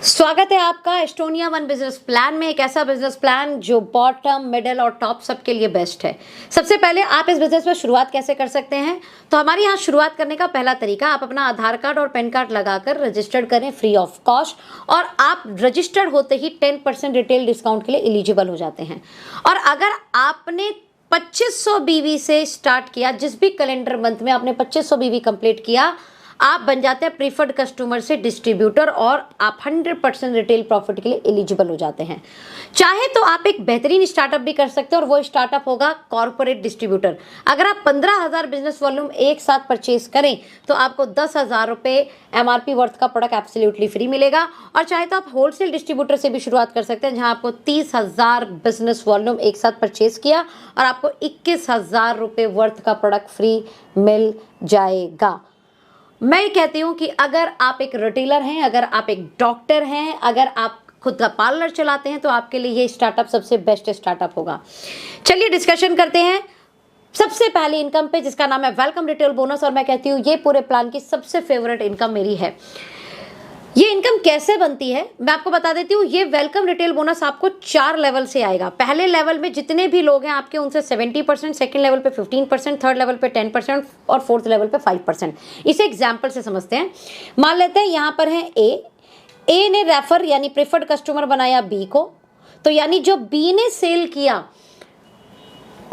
स्वागत है आपका एस्टोनिया वन बिजनेस प्लान में। एक ऐसा बिजनेस प्लान जो बॉटम, मिडिल और टॉप सबके लिए बेस्ट है। सबसे पहले आप इस बिजनेस में शुरुआत कैसे कर सकते हैं, तो हमारे यहाँ शुरुआत करने का पहला तरीका, आप अपना आधार कार्ड और पैन कार्ड लगाकर रजिस्टर्ड करें फ्री ऑफ कॉस्ट, और आप रजिस्टर्ड होते ही 10% रिटेल डिस्काउंट के लिए एलिजिबल हो जाते हैं। और अगर आपने 2500 बीवी से स्टार्ट किया, जिस भी कैलेंडर मंथ में आपने 2500 बीवी कंप्लीट किया, आप बन जाते हैं प्रीफर्ड कस्टमर से डिस्ट्रीब्यूटर और आप 100% रिटेल प्रॉफिट के लिए एलिजिबल हो जाते हैं। चाहे तो आप एक बेहतरीन स्टार्टअप भी कर सकते हैं और वो स्टार्टअप होगा कॉर्पोरेट डिस्ट्रीब्यूटर। अगर आप 15,000 बिजनेस वॉल्यूम एक साथ परचेज करें तो आपको 10,000 रुपये MRP वर्थ का प्रोडक्ट एब्सोल्युटली फ्री मिलेगा। और चाहे तो आप होलसेल डिस्ट्रीब्यूटर से भी शुरुआत कर सकते हैं, जहां आपको 30,000 बिजनेस वॉल्यूम एक साथ परचेज किया और आपको 21,000 रुपये वर्थ का प्रोडक्ट फ्री मिल जाएगा। मैं कहती हूँ कि अगर आप एक रिटेलर हैं, अगर आप एक डॉक्टर हैं, अगर आप खुद का पार्लर चलाते हैं, तो आपके लिए ये स्टार्टअप सबसे बेस्ट स्टार्टअप होगा। चलिए डिस्कशन करते हैं सबसे पहले इनकम पे, जिसका नाम है वेलकम रिटेल बोनस। और मैं कहती हूँ ये पूरे प्लान की सबसे फेवरेट इनकम मेरी है। ये इनकम कैसे बनती है मैं आपको बता देती हूँ। ये वेलकम रिटेल बोनस आपको 4 लेवल से आएगा। पहले लेवल में जितने भी लोग हैं आपके, उनसे 70%, सेकंड लेवल पे 15%, थर्ड लेवल पे 10% और फोर्थ लेवल पे 5%। इसे एग्जाम्पल से समझते हैं। मान लेते हैं यहाँ पर है ए ने रेफर यानी प्रेफर्ड कस्टमर बनाया बी को, तो यानी जो बी ने सेल किया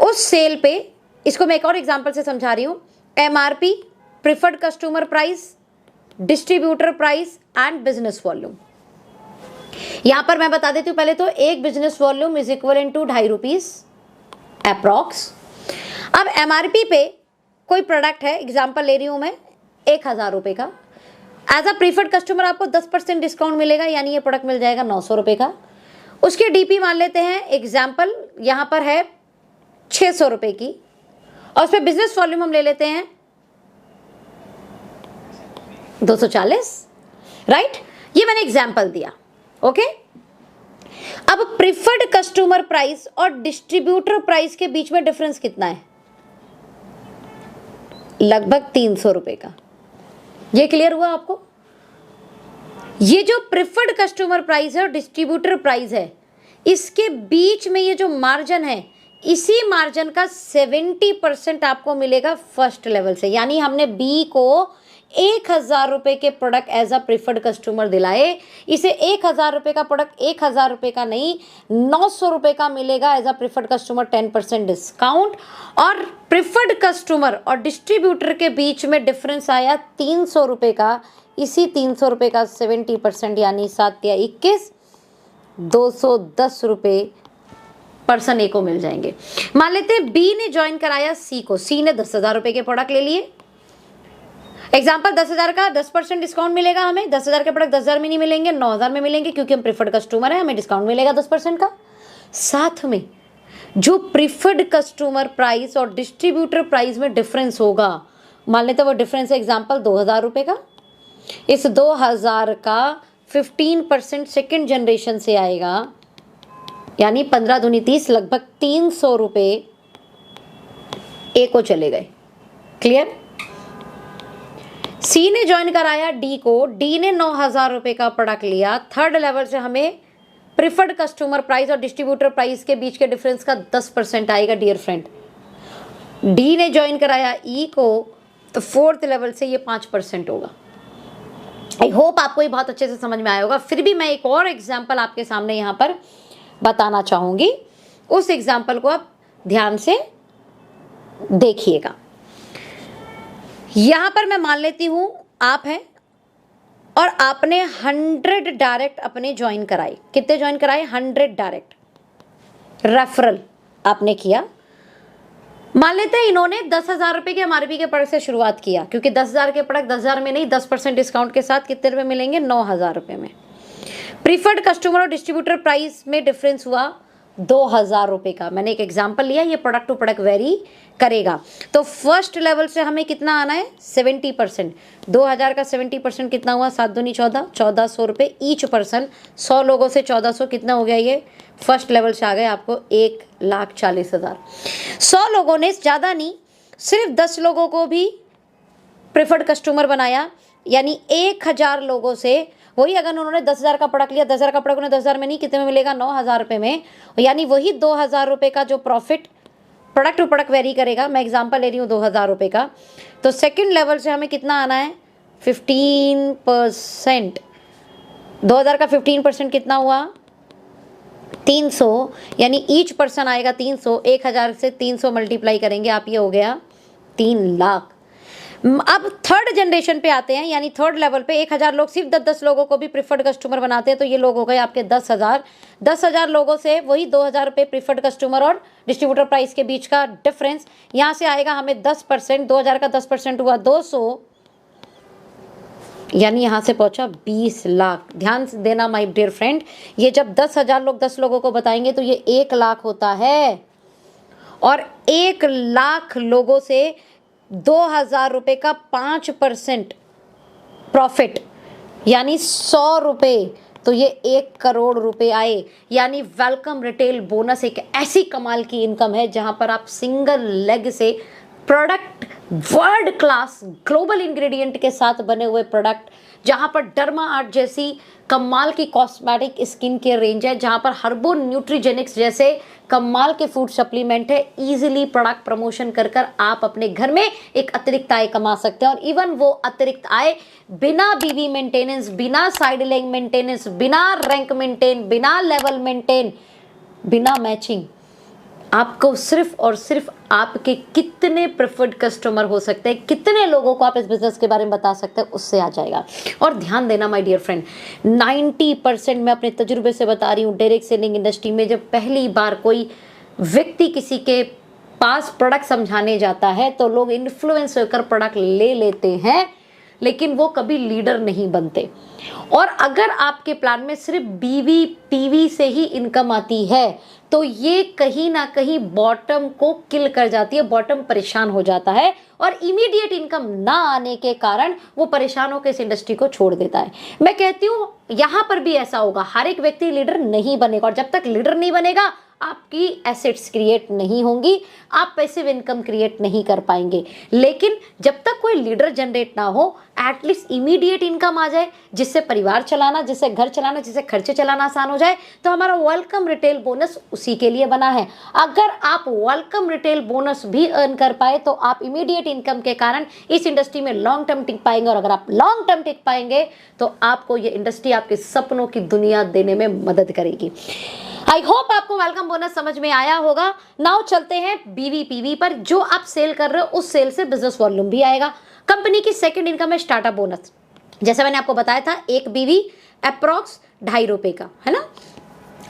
उस सेल पे, इसको मैं एक और एग्जाम्पल से समझा रही हूँ, MRP, preferred customer price, distributor price and business volume. यहां पर मैं बता देती हूं पहले तो, एक business volume is equal to 2.5 rupees approx. अब MRP पे कोई प्रोडक्ट है, एग्जांपल ले रही हूं मैं 1,000 रुपए का, एज अ प्रीफर्ड कस्टमर आपको 10% डिस्काउंट मिलेगा, यानी ये प्रोडक्ट मिल जाएगा 900 रुपए का। उसके DP मान लेते हैं, एग्जाम्पल यहां पर है 600 रुपए की, और उस पर बिजनेस वॉल्यूम हम ले लेते हैं 240, राइट। ये मैंने एग्जाम्पल दिया, ओके। अब प्रीफर्ड कस्टमर प्राइस और डिस्ट्रीब्यूटर प्राइस के बीच में डिफरेंस कितना है? लगभग 300 रुपए का। ये क्लियर हुआ आपको? ये जो प्रीफर्ड कस्टमर प्राइस है और डिस्ट्रीब्यूटर प्राइस है, इसके बीच में ये जो मार्जिन है, इसी मार्जिन का 70% आपको मिलेगा फर्स्ट लेवल से। यानी हमने बी को 1,000 रुपए के product as a preferred customer दिलाए, इसे 1,000 रुपए का प्रोडक्ट 1,000 रुपए का नहीं 900 रुपए का मिलेगा as a preferred customer, 10% discount. और प्रीफर्ड कस्टमर और डिस्ट्रीब्यूटर के बीच में डिफरेंस आया 300 रुपए का। इसी 300 रुपए का 70% यानी 7 या 21, 210 रुपए पर्सन ए को मिल जाएंगे। मान लेते हैं बी ने ज्वाइन कराया सी को, सी ने 10,000 रुपए के प्रोडक्ट ले लिए। एग्जाम्पल 10,000 का 10% डिस्काउंट मिलेगा हमें। 10,000 के प्रोडक्ट 10,000 में नहीं मिलेंगे, 9,000 में मिलेंगे, क्योंकि हम प्रीफर्ड कस्टमर है, हमें डिस्काउंट मिलेगा 10% का। साथ में जो प्रीफर्ड कस्टमर प्राइस और डिस्ट्रीब्यूटर प्राइस में डिफरेंस होगा, मान लेते हैं वो डिफरेंस है एग्जाम्पल 2,000 रुपए का। इस 2,000 का 15% सेकेंड जनरेशन से आएगा, यानी 15 दूनी 30, लगभग 300 रुपए ए को चले गए। क्लियर? सी ने ज्वाइन कराया डी को, डी ने 9,000 रुपए का प्रोडक्ट लिया। थर्ड लेवल से हमें प्रीफर्ड कस्टमर प्राइस और डिस्ट्रीब्यूटर प्राइस के बीच के डिफरेंस का 10% आएगा डियर फ्रेंड। डी ने ज्वाइन कराया ई को, तो फोर्थ लेवल से ये 5% होगा। आई होप आपको ये बहुत अच्छे से समझ में आया होगा। फिर भी मैं एक और एग्जाम्पल आपके सामने यहाँ पर बताना चाहूंगी, उस एग्जाम्पल को आप ध्यान से देखिएगा। यहां पर मैं मान लेती हूं आप हैं और आपने 100 डायरेक्ट अपने ज्वाइन कराए। कितने ज्वाइन कराए? 100 डायरेक्ट रेफरल आपने किया। मान लेते हैं इन्होंने 10,000 रुपए के MRP के प्रोडक्ट से शुरुआत किया, क्योंकि 10,000 के प्रोडक्ट 10,000 में नहीं, 10% डिस्काउंट के साथ कितने रुपए मिलेंगे? 9,000 रुपए में। प्रीफर्ड कस्टमर और डिस्ट्रीब्यूटर प्राइस में डिफरेंस हुआ 2,000 रुपए का। मैंने एक एग्जांपल लिया, ये प्रोडक्ट टू प्रोडक्ट वेरी करेगा। तो फर्स्ट लेवल से हमें कितना आना है? 70%। 2,000 का 70% कितना हुआ? 7 दूनी 14, 1,400 रुपये ईच पर्सन। 100 लोगों से 1,400 कितना हो गया? ये फर्स्ट लेवल से आ गए आपको 1,40,000। 100 लोगों ने, ज़्यादा नहीं, सिर्फ 10 लोगों को भी प्रेफर्ड कस्टमर बनाया, यानी 1,000 लोगों से वही अगर उन्होंने 10,000 का प्रोडक्ट लिया, 10,000 का प्रोडक्ट उन्हें 10,000 में नहीं, कितने में मिलेगा, 9,000 रुपये में, यानी वही 2,000 रुपये का जो profit, product to product vary करेगा, मैं एग्जांपल ले रही हूँ 2,000 रुपये का, तो सेकंड लेवल से हमें कितना आना है, 15%। 2,000 का 15% कितना हुआ, 300, यानी ईच पर्सन आएगा 300, 1,000 से 300 मल्टीप्लाई करेंगे आप, ये हो गया 3 लाख। अब थर्ड जनरेशन पे आते हैं, यानी थर्ड लेवल पे 1,000 लोग सिर्फ 10-10 लोगों को भी प्रिफर्ड कस्टमर बनाते हैं, तो ये लोग हो गए आपके 10,000 लोगों से वही 2,000 रुपये प्रिफर्ड कस्टमर और डिस्ट्रीब्यूटर प्राइस के बीच का डिफरेंस, यहाँ से आएगा हमें 10%, 2,000 का 10% हुआ 200, यानी यहाँ से पहुँचा 20 लाख। ध्यान से देना माय डियर फ्रेंड, ये जब 10,000 लोग 10 लोगों को बताएंगे तो ये 1 लाख होता है, और 1 लाख लोगों से 2,000 रुपये का 5% प्रॉफिट, यानी 100 रुपये, तो ये 1 करोड़ रुपए आए। यानी वेलकम रिटेल बोनस एक ऐसी कमाल की इनकम है जहां पर आप सिंगल लेग से product, world class global ingredient के साथ बने हुए प्रोडक्ट, जहां पर डर्मा आर्ट जैसी कमाल की कॉस्मेटिक स्किन केयर रेंज है, जहां पर हर्बो न्यूट्रीजेनिक्स जैसे कमाल के फूड सप्लीमेंट है, इजीली प्रोडक्ट प्रमोशन कर कर आप अपने घर में एक अतिरिक्त आय कमा सकते हैं। और इवन वो अतिरिक्त आय बिना बीवी मेंटेनेंस, बिना साइड लेग मेंटेनेंस, बिना रैंक मेंटेन, बिना लेवल मेंटेन, बिना मैचिंग, आपको सिर्फ और सिर्फ आपके कितने प्रेफर्ड कस्टमर हो सकते हैं, कितने लोगों को आप इस बिजनेस के बारे में बता सकते हैं, उससे आ जाएगा। और ध्यान देना माय डियर फ्रेंड, 90% मैं अपने तजुर्बे से बता रही हूँ, डायरेक्ट सेलिंग इंडस्ट्री में जब पहली बार कोई व्यक्ति किसी के पास प्रोडक्ट समझाने जाता है तो लोग इन्फ्लुएंस होकर प्रोडक्ट ले लेते हैं, लेकिन वो कभी लीडर नहीं बनते। और अगर आपके प्लान में सिर्फ बीवी पीवी से ही इनकम आती है तो ये कहीं ना कहीं बॉटम को किल कर जाती है, बॉटम परेशान हो जाता है, और इमीडिएट इनकम ना आने के कारण वो परेशान होकर इस इंडस्ट्री को छोड़ देता है। मैं कहती हूँ यहाँ पर भी ऐसा होगा, हर एक व्यक्ति लीडर नहीं बनेगा, और जब तक लीडर नहीं बनेगा आपकी एसेट्स क्रिएट नहीं होंगी, आप पैसिव इनकम क्रिएट नहीं कर पाएंगे। लेकिन जब तक कोई लीडर जनरेट ना हो, एटलीस्ट इमीडिएट इनकम आ जाए, जिससे परिवार चलाना, जिससे घर चलाना, जिससे खर्चे चलाना आसान हो जाए, तो हमारा वेलकम रिटेल बोनस उसी के लिए बना है। अगर आप वेलकम रिटेल बोनस भी अर्न कर पाए तो आप इमीडिएट इनकम के कारण इस इंडस्ट्री में लॉन्ग टर्म टिक पाएंगे, और अगर आप लॉन्ग टर्म टिक पाएंगे तो आपको ये इंडस्ट्री आपके सपनों की दुनिया देने में मदद करेगी। आई होप आपको वेलकम बोनस समझ में आया होगा। नाउ चलते हैं बीवी पीवी पर। जो आप सेल कर रहे हो उस सेल से बिजनेस वॉल्यूम भी आएगा। कंपनी की सेकंड इनकम है स्टार्टअप बोनस। जैसे मैंने आपको बताया था, एक बीवी अप्रॉक्स 2.5 रुपए का है ना।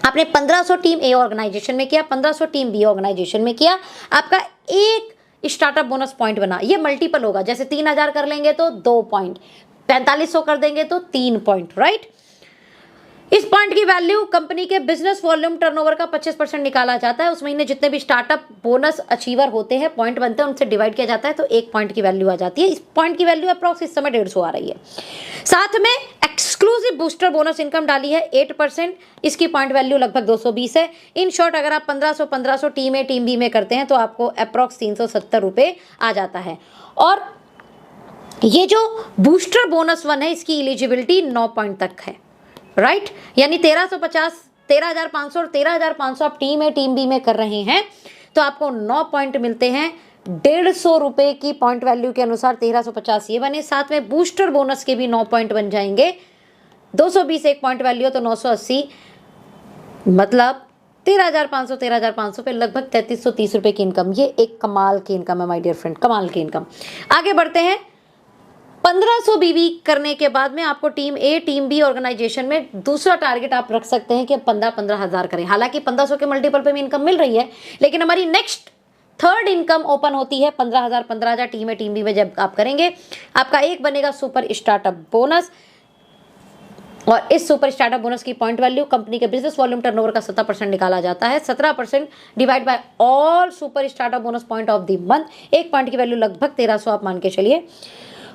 आपने 1500 टीम ए ऑर्गेनाइजेशन में किया, 1500 टीम बी ऑर्गेनाइजेशन में किया, आपका एक स्टार्टअप बोनस पॉइंट बना। ये मल्टीपल होगा, जैसे 3000 कर लेंगे तो 2 पॉइंट, 4500 कर देंगे तो 3 पॉइंट, राइट। इस पॉइंट की वैल्यू कंपनी के बिजनेस वॉल्यूम टर्नओवर का 25% निकाला जाता है। उस महीने जितने भी स्टार्टअप बोनस अचीवर होते हैं, पॉइंट बनते हैं, उनसे डिवाइड किया जाता है तो 1 पॉइंट की वैल्यू आ जाती है। इस पॉइंट की वैल्यू अप्रॉक्स इस समय 150 आ रही है। साथ में एक्सक्लूसिव बूस्टर बोनस इनकम डाली है 8%, इसकी पॉइंट वैल्यू लगभग 220 है। इन शॉर्ट अगर आप 1500 टीम ए टीम बी में करते हैं तो आपको अप्रॉक्स 370 रुपये आ जाता है। और ये जो बूस्टर बोनस 1 है, इसकी एलिजिबिलिटी 9 पॉइंट तक है, राइट। यानी 1350, 13,500 और 13,500 आप टीम ए टीम बी में कर रहे हैं तो आपको 9 पॉइंट मिलते हैं। 150 रुपए की पॉइंट वैल्यू के अनुसार 1350 ये बने। साथ में बूस्टर बोनस के भी 9 पॉइंट बन जाएंगे। 220 एक पॉइंट वैल्यू है तो 980, मतलब 13,500 पे लगभग 3330 रुपए की इनकम। ये एक कमाल की इनकम है माय डियर फ्रेंड, कमाल की इनकम। आगे बढ़ते हैं। 1500 बीवी करने के बाद में आपको team A team B organisation में दूसरा टारगेट आप रख सकते हैं कि 15 हज़ार करें। हालांकि 1500 के मल्टीपल पे भी इनकम मिल रही है, लेकिन हमारी नेक्स्ट थर्ड इनकम ओपन होती है 15,000 टीम ए टीम बी में जब आप करेंगे। आपका एक बनेगा सुपर स्टार्टअप बोनस, और इस सुपर स्टार्टअप बोनस की पॉइंट वैल्यू कंपनी के बिजनेस वॉल्यूम टर्नओवर का 17% निकाला जाता है। 17% divide by all super startup bonus point of the month. एक पॉइंट की वैल्यू लगभग 1300 आप मान के चलिए।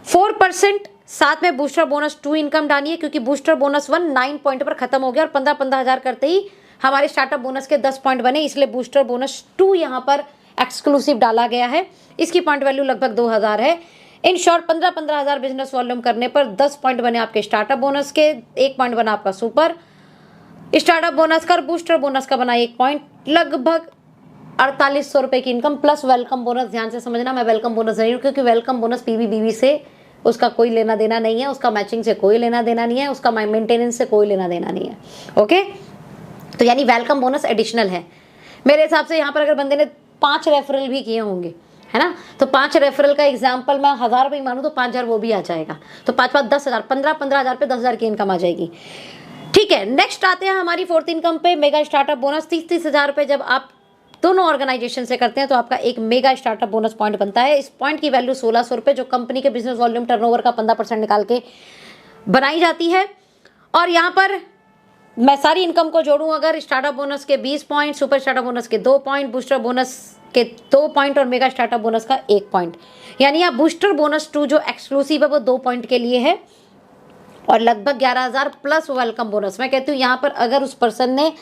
4% साथ में बूस्टर बोनस 2 इनकम डाली है, क्योंकि बूस्टर बोनस 1 9 पॉइंट पर खत्म हो गया और 15 हज़ार करते ही हमारे स्टार्टअप बोनस के 10 पॉइंट बने, इसलिए बूस्टर बोनस 2 यहाँ पर एक्सक्लूसिव डाला गया है। इसकी पॉइंट वैल्यू लगभग 2000 है। इन शॉर्ट 15,000 बिजनेस वॉल्यूम करने पर 10 पॉइंट बने आपके स्टार्टअप बोनस के, 1 पॉइंट बना आपका सुपर स्टार्टअप बोनस का और बूस्टर बोनस का बना 1 पॉइंट, लगभग 4800 रुपए की इनकम प्लस वेलकम बोनस। ध्यान से समझना, मैं वेलकम बोनस नहीं हूँ क्योंकि वेलकम बोनस पीवी बीवी से उसका कोई लेना देना नहीं है, उसका मैचिंग से कोई लेना देना नहीं है, उसका मेंटेनेंस से कोई लेना देना नहीं है। ओके, तो यानी वेलकम बोनस एडिशनल है मेरे हिसाब से। यहाँ पर अगर बंदे ने 5 रेफरल भी किए होंगे, है ना, तो 5 रेफरल का एग्जाम्पल मैं 1000 रुपये मानूँ तो 5000 वो भी आ जाएगा, तो 5 10,000, 15,000 पे 10,000 की इनकम आ जाएगी। ठीक है, नेक्स्ट आते हैं हमारी फोर्थ इनकम पे, मेगा स्टार्टअप बोनस। 30,000 रुपये जब आप दोनों ऑर्गेनाइजेशन से करते हैं तो आपका एक मेगा स्टार्टअप बोनस पॉइंट बनता है। इस पॉइंट की वैल्यू 1600 रुपये, जो कंपनी के बिजनेस वॉल्यूम टर्नओवर का 15% निकाल के बनाई जाती है। और यहाँ पर मैं सारी इनकम को जोड़ूं, अगर स्टार्टअप बोनस के 20 पॉइंट, सुपर स्टार्टअप बोनस के 2 पॉइंट, बूस्टर बोनस के 2 पॉइंट और मेगा स्टार्टअप बोनस का 1 पॉइंट, यानी आप बूस्टर बोनस 2 जो एक्सक्लूसिव है वो 2 पॉइंट के लिए है और लगभग 11,000 प्लस वेलकम बोनस। मैं कहती हूँ यहाँ पर अगर उस पर्सन ने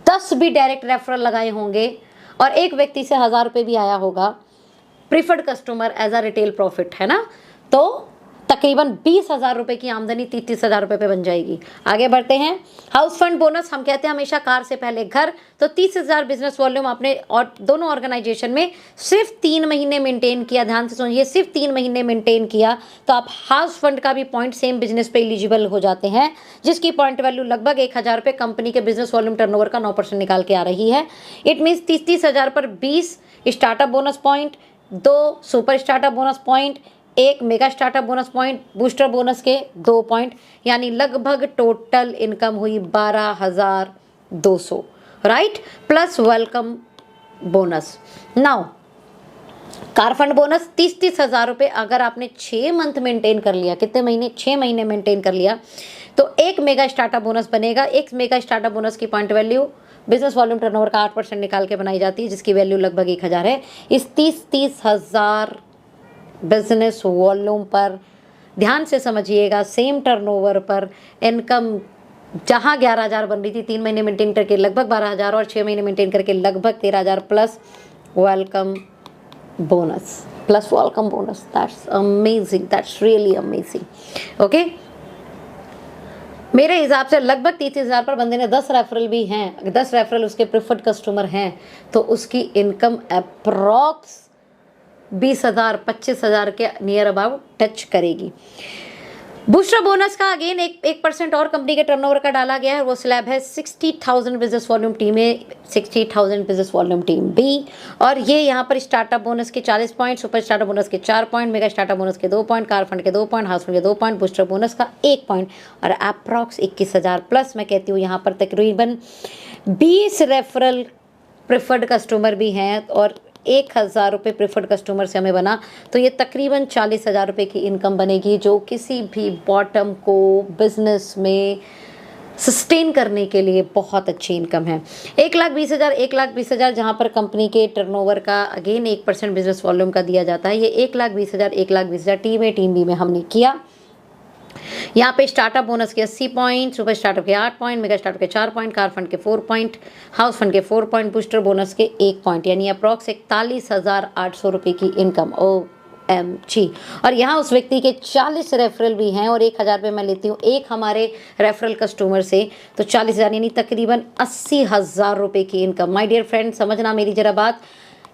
10 भी डायरेक्ट रेफरल लगाए होंगे और एक व्यक्ति से 1000 रुपये भी आया होगा preferred customer as a retail profit, है ना, तो तकरीबन 20,000 रुपये की आमदनी 30,000 रुपये पे बन जाएगी। आगे बढ़ते हैं, हाउस फंड बोनस। हम कहते हैं हमेशा कार से पहले घर, तो 30,000 बिजनेस वॉल्यूम आपने और दोनों ऑर्गेनाइजेशन में सिर्फ 3 महीने मेंटेन किया। ध्यान से सुनिए, सिर्फ 3 महीने मेंटेन किया तो आप हाउस फंड का भी पॉइंट सेम बिजनेस पे एलिजिबल हो जाते हैं, जिसकी पॉइंट वैल्यू लगभग 1,000 रुपये कंपनी के बिजनेस वॉल्यूम टर्नओवर का 9% निकाल के आ रही है। इट मीन्स 30,000 पर 20 startup bonus point, 2 super startup bonus point, 1 mega startup bonus point, booster bonus के 2 पॉइंट, यानी लगभग टोटल इनकम हुई 12,200, right, plus welcome bonus. Now car fund bonus 30,000 रुपये अगर आपने 6 मंथ मेंटेन कर लिया, कितने महीने, 6 महीने मेंटेन कर लिया, तो 1 मेगा स्टार्टअप बोनस बनेगा। 1 मेगा स्टार्टअप बोनस की point value business volume turnover का 8% निकाल के बनाई जाती है, जिसकी वैल्यू लगभग 1,000 है। इस 30,000 बिजनेस वॉल्यूम पर ध्यान से समझिएगा, सेम टर्नओवर पर इनकम जहां 11,000 बन रही थी 3 महीने मेंटेन करके लगभग 12,000 और 6 महीने मेंटेन करके लगभग 13,000 plus welcome bonus, plus welcome bonus. That's amazing, that's really amazing. Okay, मेरे हिसाब से लगभग 30,000 पर बंदे ने 10 रेफरल भी हैं, 10 रेफरल उसके प्रिफर्ड कस्टमर हैं, तो उसकी इनकम अप्रॉक्स 20,000 25,000 के नियर अबाउट टच करेगी। बूस्टर बोनस का अगेन 1% और कंपनी के टर्नओवर का डाला गया है, वो स्लैब है 60,000 बिजनेस वॉल्यूम टीम ए, 60,000 बिजनेस वॉल्यूम टीम बी, और ये यहाँ पर स्टार्टअप बोनस के 40 पॉइंट, सुपर स्टार्टअप बोनस के 4 पॉइंट, मेगा स्टार्टअप बोनस के 2 पॉइंट, कार फंड के 2 पॉइंट, हाउस फंड के 2 पॉइंट, बूस्टर बोनस का 1 पॉइंट और अप्रॉक्स 21,000 प्लस। मैं कहती हूँ यहाँ पर तकरीबन 20 रेफरल प्रिफर्ड कस्टमर भी हैं और 1,000 रुपये प्रिफर्ड कस्टमर से हमें बना, तो ये तकरीबन 40,000 रुपये की इनकम बनेगी, जो किसी भी बॉटम को बिजनेस में सस्टेन करने के लिए बहुत अच्छी इनकम है। 1,20,000 1,20,000 जहाँ पर कंपनी के टर्नओवर का अगेन 1% बिजनेस वॉल्यूम का दिया जाता है। ये 1,20,000 टीम ए टीम बी में हमने किया। यहाँ पे स्टार्टअप बोनस के 80 पॉइंट, सुपर स्टार्टअप के 8 पॉइंट, मेगा स्टार्टअप के 4 पॉइंट, कार फंड के 4 पॉइंट, हाउस फंड के 4 पॉइंट, बूस्टर बोनस के 1 पॉइंट, यानी अप्रॉक्स 41,800 रुपये की इनकम। OMG। और यहाँ उस व्यक्ति के 40 रेफरल भी हैं और 1,000 रुपये मैं लेती हूँ एक हमारे रेफरल कस्टमर से, तो 40,000 यानी तकरीबन 80,000 रुपये की इनकम। माय डियर फ्रेंड, समझना मेरी जरा बात,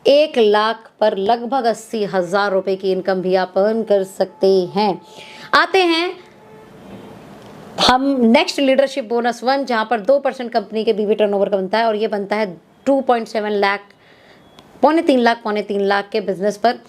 1 लाख पर लगभग 80,000 रुपये की इनकम भी आप अर्न कर सकते हैं। आते हैं हम नेक्स्ट लीडरशिप बोनस 1, जहाँ पर 2% कंपनी के बीवी टर्नओवर का बनता है और ये बनता है 2.7 लाख, पौने 3 लाख के बिजनेस पर।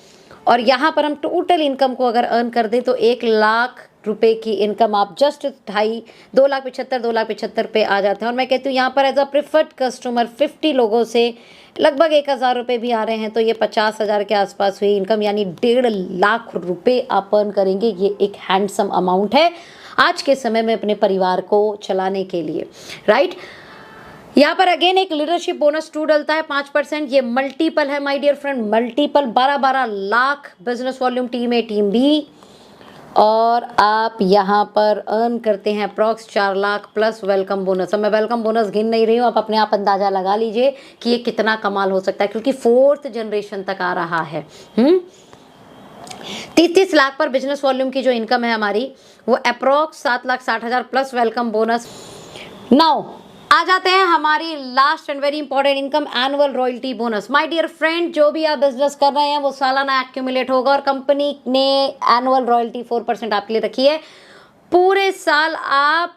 और यहाँ पर हम टोटल इनकम को अगर अर्न कर दें तो 1 लाख रुपए की इनकम आप जस्ट 2,75,000 पे आ जाते हैं। और मैं कहती हूँ यहाँ पर एज अ प्रिफर्ड कस्टमर 50 लोगों से लगभग 1,000 रुपये भी आ रहे हैं, तो ये 50,000 के आसपास हुई इनकम, यानी 1.5 लाख रुपये आप अर्न करेंगे। ये एक हैंडसम अमाउंट है आज के समय में अपने परिवार को चलाने के लिए, राइट। यहाँ पर अगेन एक लीडरशिप बोनस 2 डलता है 5%। ये मल्टीपल है my dear friend, multiple 12-12 lakh business volume team A team B, और आप यहाँ पर अर्न करते हैं approx 4 lakh plus welcome bonus. अब मैं वेलकम बोनस गिन नहीं रही हूँ, आप अपने आप अंदाजा लगा लीजिए कि ये कितना कमाल हो सकता है, क्योंकि 4th जनरेशन तक आ रहा है। 30 लाख पर बिजनेस वॉल्यूम की जो इनकम है हमारी वो approx 7,60,000 plus welcome bonus. Now आ जाते हैं हमारी last and very important income, annual royalty bonus. My dear friend, जो भी आप बिजनेस कर रहे हैं वो सालाना एक्यूमुलेट होगा और कंपनी ने एनुअल रॉयल्टी 4% आपके लिए रखी है। पूरे साल आप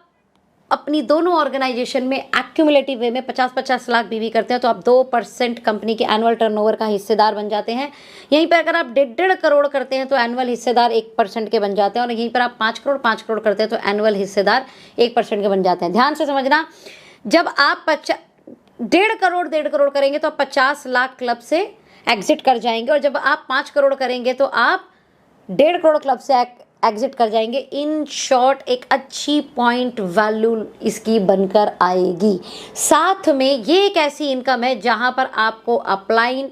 अपनी दोनों ऑर्गेनाइजेशन में एक्यूमुलेटिव वे में 50-50 लाख बीवी करते हैं तो आप 2% कंपनी के एनुअल टर्नओवर का हिस्सेदार बन जाते हैं। यहीं पर अगर आप 1.5 करोड़ करते हैं तो एनुअल हिस्सेदार 1% के बन जाते हैं, और यहीं पर आप 5 करोड़ करते हैं तो एनुअल हिस्सेदार 1% के बन जाते हैं। ध्यान से समझना, जब आप 1.5 करोड़ करेंगे तो आप 50 लाख क्लब से एग्जिट कर जाएंगे, और जब आप 5 करोड़ करेंगे तो आप 1.5 करोड़ क्लब से एग्जिट कर जाएंगे। इन शॉर्ट एक अच्छी पॉइंट वैल्यू इसकी बनकर आएगी। साथ में ये एक ऐसी इनकम है जहां पर आपको अपलाइन,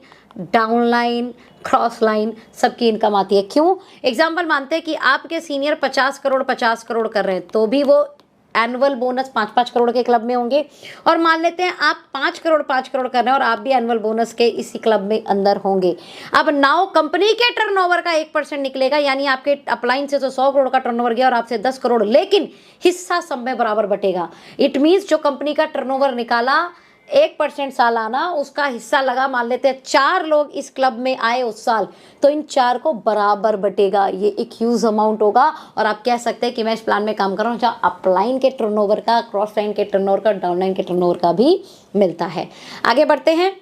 डाउनलाइन, क्रॉस लाइन सबकी इनकम आती है। क्यों? एग्जाम्पल मानते हैं कि आपके सीनियर 50 करोड़ कर रहे हैं तो भी वो एनुअल बोनस 5-5 करोड़ के क्लब में होंगे, और मान लेते हैं आप 5 करोड़ कर रहे हैं और आप भी एनुअल बोनस के इसी क्लब में अंदर होंगे। अब नाउ कंपनी के टर्नओवर का 1% निकलेगा, यानी आपके अपलाइन से तो 100 करोड़ का टर्नओवर गया और आपसे 10 करोड़, लेकिन हिस्सा सब में बराबर बटेगा। इट मीन्स जो कंपनी का टर्नओवर निकाला 1% सालाना, उसका हिस्सा लगा, मान लेते हैं 4 लोग इस क्लब में आए उस साल, तो इन 4 को बराबर बटेगा। ये एक ह्यूज अमाउंट होगा, और आप कह सकते हैं कि मैं इस प्लान में काम कर रहा हूँ जहाँ अपलाइन के टर्नओवर का, क्रॉस लाइन के टर्नओवर का, डाउनलाइन के टर्नओवर का भी मिलता है। आगे बढ़ते हैं,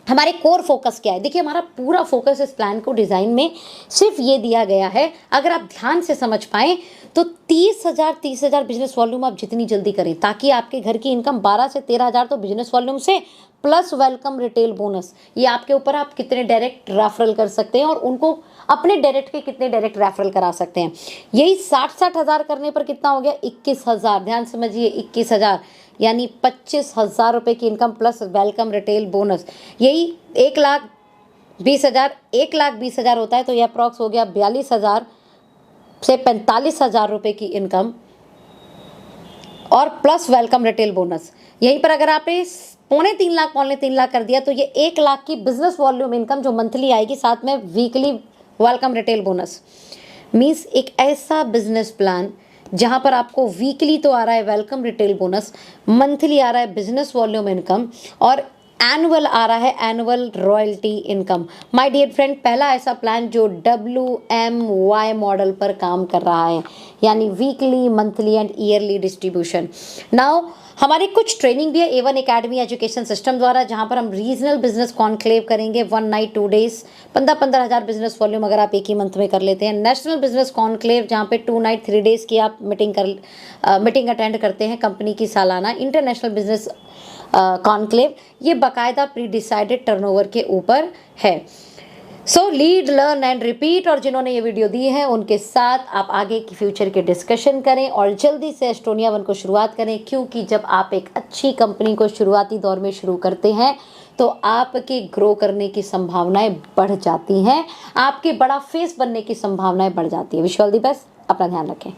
हमारे कोर फोकस क्या है। देखिए, हमारा पूरा फोकस इस प्लान को डिज़ाइन में सिर्फ ये दिया गया है, अगर आप ध्यान से समझ पाएँ तो 30,000 बिजनेस वॉल्यूम आप जितनी जल्दी करें, ताकि आपके घर की इनकम 12 से 13,000 तो बिजनेस वॉल्यूम से प्लस वेलकम रिटेल बोनस। ये आपके ऊपर, आप कितने डायरेक्ट रेफरल कर सकते हैं और उनको अपने डायरेक्ट के कितने डायरेक्ट रेफरल करा सकते हैं। यही 60 हज़ार करने पर कितना हो गया? 21,000। ध्यान समझिए, 21,000 यानी 25,000 रुपये की income plus welcome retail bonus. यही 1,20,000 1,20,000 होता है तो यह अप्रॉक्स हो गया 42,000 से 45,000 रुपये की इनकम और प्लस वेलकम रिटेल बोनस। यहीं पर अगर आपने 3.25 लाख कर दिया तो ये 1 लाख की बिजनेस वॉल्यूम इनकम जो मंथली आएगी, साथ में weekly welcome retail bonus. Means एक ऐसा बिजनेस प्लान जहां पर आपको वीकली तो आ रहा है वेलकम रिटेल बोनस, मंथली आ रहा है बिजनेस वॉल्यूम इनकम, और एनुअल आ रहा है annual royalty income. My dear friend, पहला ऐसा प्लान जो WMY मॉडल पर काम कर रहा है, यानी weekly, monthly and yearly distribution. Now हमारी कुछ ट्रेनिंग भी है A1 एकेडमी एजुकेशन सिस्टम द्वारा, जहां पर हम रीजनल बिजनेस कॉन्क्लेव करेंगे 1 नाइट 2 डेज, 15,000 बिजनेस वॉल्यूम अगर आप एक ही मंथ में कर लेते हैं। नेशनल बिजनेस कॉन्क्लेव जहां पे 2 नाइट 3 डेज की आप मीटिंग अटेंड करते हैं कंपनी की सालाना। इंटरनेशनल बिजनेस कॉन्क्लेव, ये बाकायदा प्री डिसाइडेड टर्नओवर के ऊपर है। सो लीड, लर्न एंड रिपीट, और जिन्होंने ये वीडियो दी है उनके साथ आप आगे की फ्यूचर के डिस्कशन करें और जल्दी से एस्टोनिया 1 को शुरुआत करें, क्योंकि जब आप एक अच्छी कंपनी को शुरुआती दौर में शुरू करते हैं तो आपके ग्रो करने की संभावनाएं बढ़ जाती हैं, आपके बड़ा फेस बनने की संभावनाएं बढ़ जाती है। Wish you all the best, अपना ध्यान रखें।